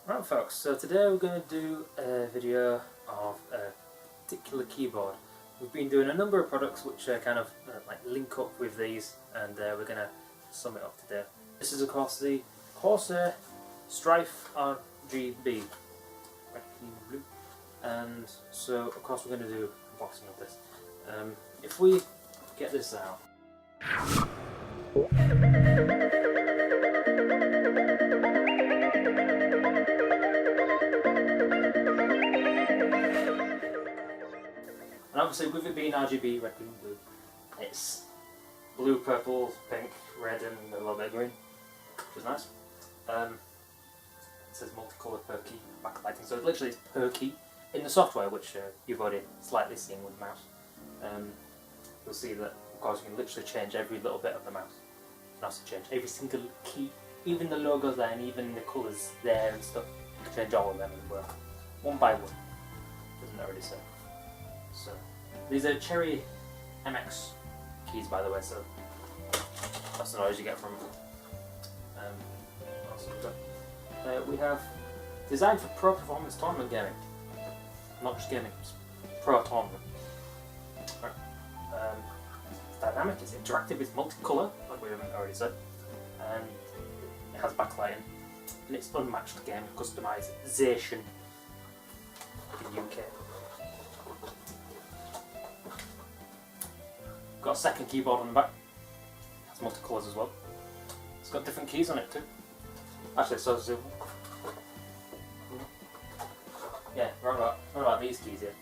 Right folks, so today we're going to do a video of a particular keyboard. We've been doing a number of products which kind of like link up with these, and we're going to sum it up today. This is of course the Corsair Strafe RGB, and so of course we're going to do unboxing of this. If we get this out. And obviously with it being RGB, red, green, blue, it's blue, purple, pink, red and a little bit of green, which is nice. It says multicolour per key backlighting, so it literally is per key. In the software, which you've already slightly seen with the mouse, you'll see that of course you can literally change every little bit of the mouse. You can also change every single key, even the logos there and even the colours there and stuff. You can change all of them as well, one by one. Doesn't already say. So these are Cherry MX keys, by the way, so that's the noise you get from we have designed for pro performance tournament gaming, not just gaming, it's pro tournament. Right. It's dynamic, it's interactive, it's multicolour, like we haven't already said, and it has backlighting, and it's unmatched game customization in the UK. Got a second keyboard on the back. It's multicolours as well. It's got different keys on it too. Actually, so yeah, right about these keys here.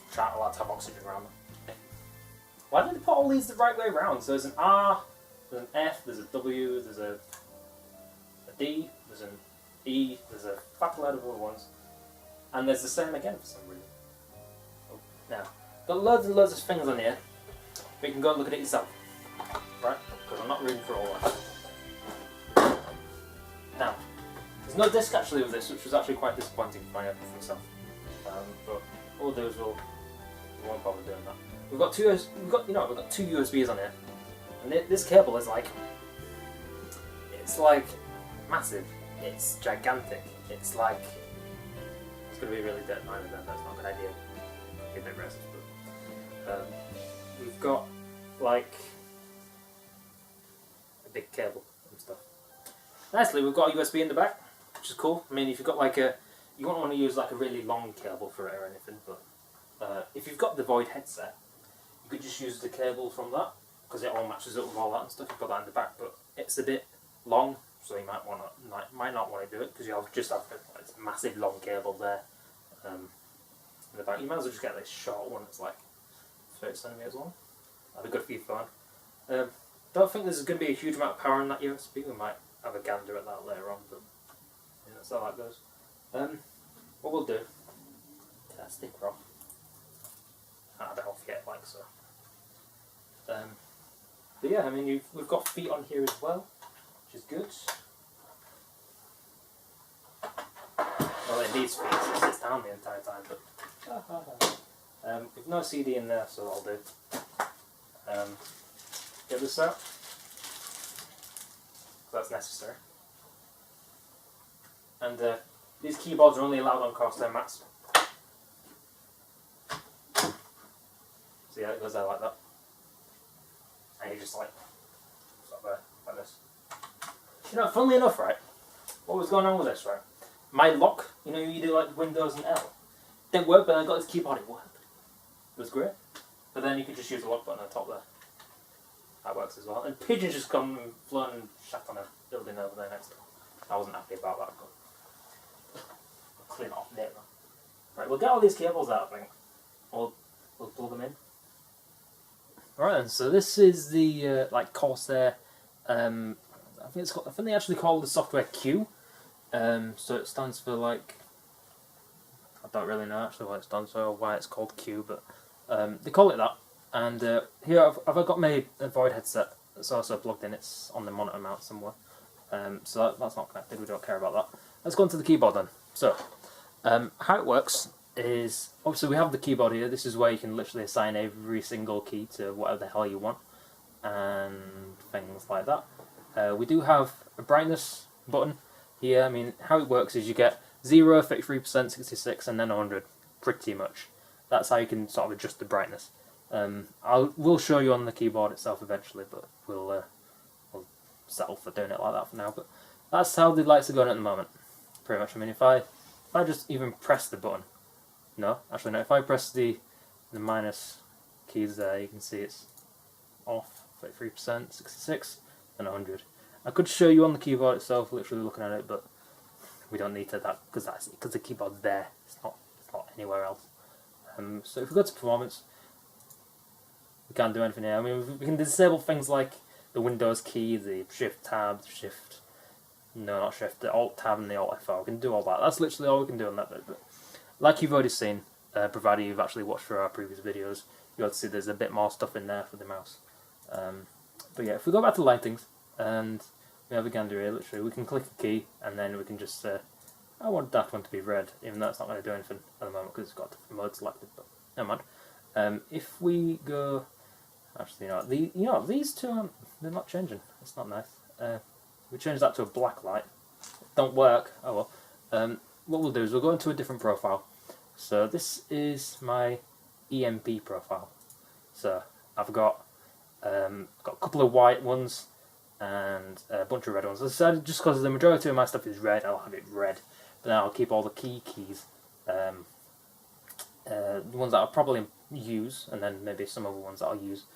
Which aren't allowed to have oxygen around them. Why did they put all these the right way around? So there's an R, there's an F, there's a W, there's a D, there's an E, there's a fat load of other ones, and there's the same again for some reason. Oh, now. Got loads and loads of things on here, but you can go and look at it yourself, right? Because I'm not reading through all that. Now, there's no disc actually with this, which was actually quite disappointing for myself. But all those we won't bother doing that. We've got two USBs on here, and this cable is like, it's like massive. It's gigantic. It's like it's going to be really dead. I don't know. That's not a good idea. Be a bit racist, but we've got like a big cable and stuff. Nicely, we've got a USB in the back, which is cool. I mean, if you've got like you won't want to use like a really long cable for it or anything, but if you've got the Void headset, you could just use the cable from that, because it all matches up with all that and stuff. You've got that in the back, but it's a bit long, so you might not want to do it, because you'll just have this massive long cable there. In the back. You might as well just get this short one that's like 30 centimeters long. That'd be good for your phone. Don't think there's going to be a huge amount of power in that USB. We might have a gander at that later on, but yeah, that's how that goes. What we'll do, take that sticker off. I don't forget like so. But yeah, I mean we've got feet on here as well, which is good. Well, it needs feet, so it sits down the entire time, but with no CD in there, so I'll do. Get this out. That's necessary. And these keyboards are only allowed on Corsair mats. So yeah, it goes there like that. And you just like stop there, like this. You know, funnily enough, right, what was going on with this, right? My lock, you know, you do like Windows and L. Didn't work, but I got this keyboard, it worked. It was great. But then you could just use the lock button on the top there. That works as well. And pigeons just come and flown and shat on a building over there next to it. I wasn't happy about that, but I'll clean it off later. Right, we'll get all these cables out, I think. We'll plug them in. Alright then, so this is the like Corsair, I think they actually call the software Q. So it stands for like, I don't really know actually what it stands for or why it's called Q, but they call it that. And here I've got my Void headset that's also plugged in. It's on the monitor mount somewhere, so that's not connected. We don't care about that. Let's go into the keyboard then. So how it works is, obviously we have the keyboard here. This is where you can literally assign every single key to whatever the hell you want and things like that. We do have a brightness button. here, I mean, how it works is you get 0, 33%, 66, and then 100, pretty much. That's how you can sort of adjust the brightness. We'll show you on the keyboard itself eventually, but we'll settle for doing it like that for now. But that's how the lights are going at the moment, pretty much. I mean, if I just even press the button, no, actually no, if I press the minus keys there, you can see it's off, 33%, 66, and 100. I could show you on the keyboard itself, literally looking at it, but we don't need to because the keyboard's there. It's not anywhere else. So if we go to performance, we can't do anything here. I mean, we can disable things like the Windows key, the Shift Tab, the Alt Tab and the Alt F4. We can do all that. That's literally all we can do on that bit. But like you've already seen, provided you've actually watched through our previous videos, you'll have to see there's a bit more stuff in there for the mouse. But yeah, if we go back to lightings and we have a gander here, literally, we can click a key and then we can just say, I want that one to be red, even though it's not going to do anything at the moment because it's got different modes selected, but never mind. If we go, actually, these two they're not changing. It's not nice. We change that to a black light. Don't work. Oh well. What we'll do is we'll go into a different profile. So this is my EMP profile. So I've got a couple of white ones and a bunch of red ones. I decided just because the majority of my stuff is red, I'll have it red. But then I'll keep all the keys, the ones that I'll probably use, and then maybe some other ones that I'll use,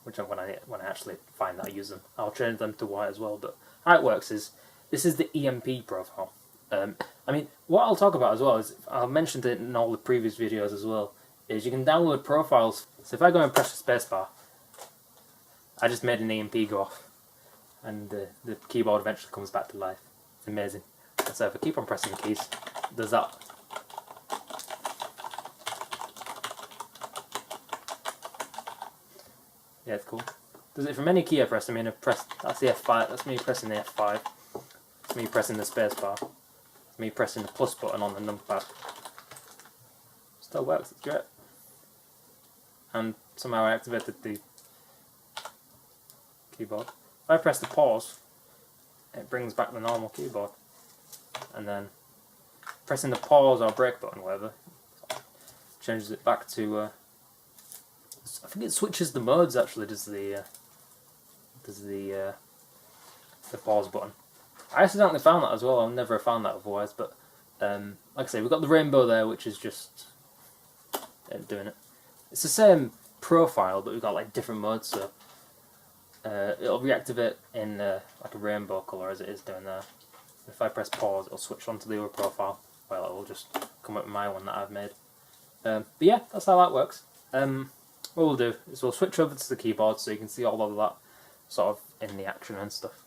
which when I actually find that I use them, I'll change them to white as well. But how it works is, this is the EMP profile. I mean, what I'll talk about as well is, I mentioned it in all the previous videos as well, is you can download profiles. So if I go and press the spacebar, I just made an EMP go off, and the keyboard eventually comes back to life. It's amazing. So if I keep on pressing the keys, does that. Yeah, it's cool. Does it from any key I press? I mean, that's the F5. That's me pressing the F5. It's me pressing the spacebar. It's me pressing the plus button on the numpad. Still works. It's great. And somehow I activated the keyboard. If I press the pause, it brings back the normal keyboard. And then pressing the pause or break button, whatever, changes it back to. I think it switches the modes. Actually, does the pause button. I accidentally found that as well. I've never found that otherwise. But like I say, we've got the rainbow there, which is just doing it. It's the same profile, but we've got like different modes. So it'll reactivate in like a rainbow color as it is doing there. If I press pause, it'll switch onto the other profile. Well, it'll just come up with my one that I've made. But yeah, that's how that works. What we'll do is we'll switch over to the keyboard so you can see all of that sort of in the action and stuff.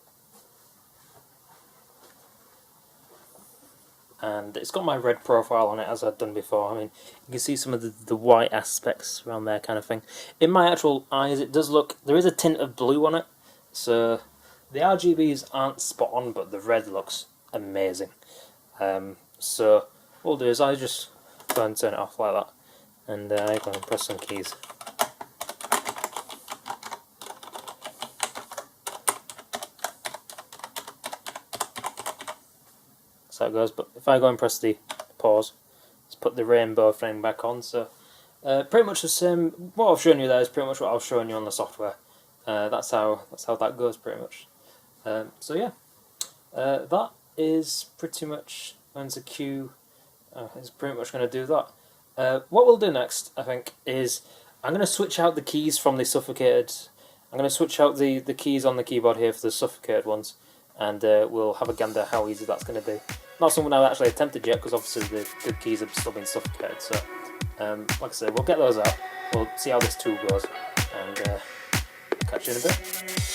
And it's got my red profile on it as I've done before. I mean, you can see some of the white aspects around there kind of thing. In my actual eyes, it does look, there is a tint of blue on it. So the RGBs aren't spot on, but the red looks amazing. So what we'll do is I just go and turn it off like that, and I go and press some keys. So it goes. But if I go and press the pause, let's put the rainbow thing back on. So pretty much the same. What I've shown you there is pretty much what I was showing you on the software. That's how that goes pretty much. So yeah, that is pretty much going to cue. It's pretty much going to do that. What we'll do next, I think, is I'm going to switch out the keys from the suffocated. I'm going to switch out the keys on the keyboard here for the suffocated ones, and we'll have a gander how easy that's going to be. Not something I've actually attempted yet, because obviously the keys have still been suffocated. So, like I said, we'll get those out. We'll see how this tool goes, and catch you in a bit.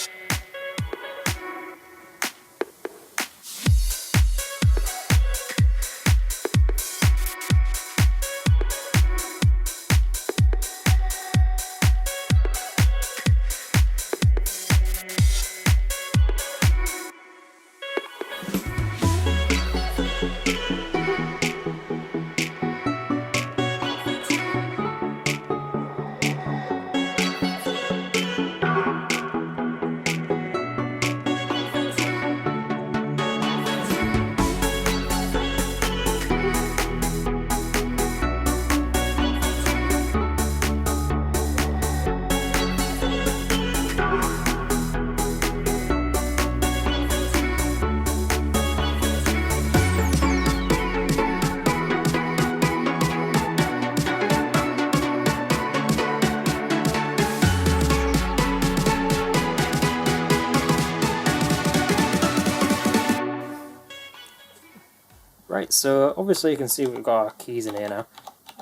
Right, so obviously you can see we've got our keys in here now.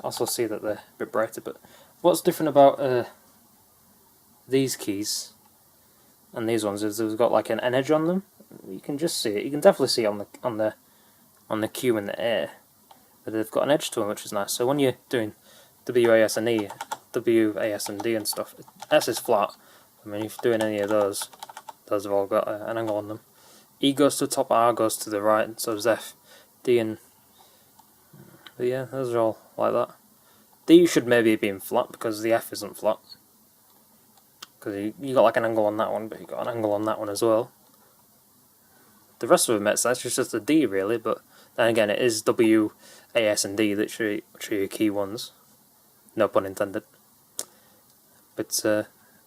Also see that they're a bit brighter, but what's different about these keys and these ones is they've got like an edge on them. You can just see it. You can definitely see it on the Q and the A, but they've got an edge to them, which is nice. So when you're doing WAS and E, WAS and D and stuff, S is flat. I mean, if you're doing any of those have all got an angle on them. E goes to the top, R goes to the right, and so does F, D and... But yeah, those are all like that. D should maybe be in flat because the F isn't flat. Because you got like an angle on that one, but you got an angle on that one as well. The rest of them make sense, it's just a D really, but then again it is W, A, S and D, literally, which are your key ones. No pun intended. But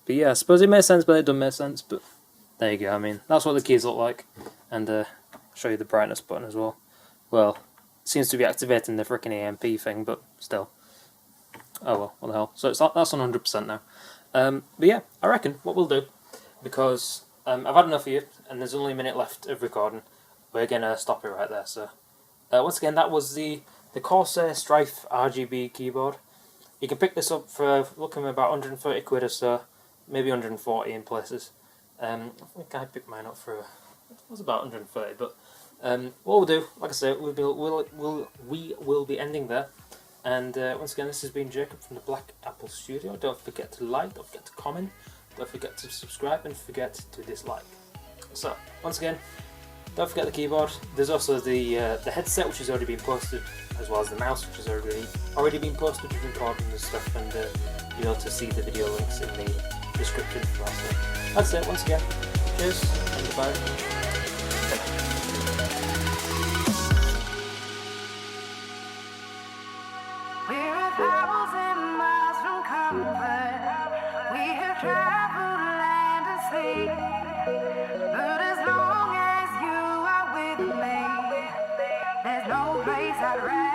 yeah, I suppose it makes sense, but it doesn't make sense, but there you go. I mean, that's what the keys look like, and I'll show you the brightness button as well. Well, it seems to be activating the frickin' EMP thing, but still. Oh well, what the hell. So that's on 100% now. But yeah, I reckon what we'll do, because I've had enough of you, and there's only a minute left of recording, we're going to stop it right there. So once again, that was the Corsair Strafe RGB keyboard. You can pick this up for looking at about 130 quid or so, maybe 140 in places. I think I picked mine up for it was about 130, but what we'll do, like I say, we will be ending there. And once again, this has been Jacob from the Black Apple Studio. Don't forget to like, don't forget to comment, don't forget to subscribe, and forget to dislike. So once again, don't forget the keyboard. There's also the headset, which has already been posted, as well as the mouse, which has already been posted with recording and stuff, and you'll be able to see the video links in the description for that. So that's it. Once again, cheers and goodbye. But as long as you are with me, there's no place I'd rather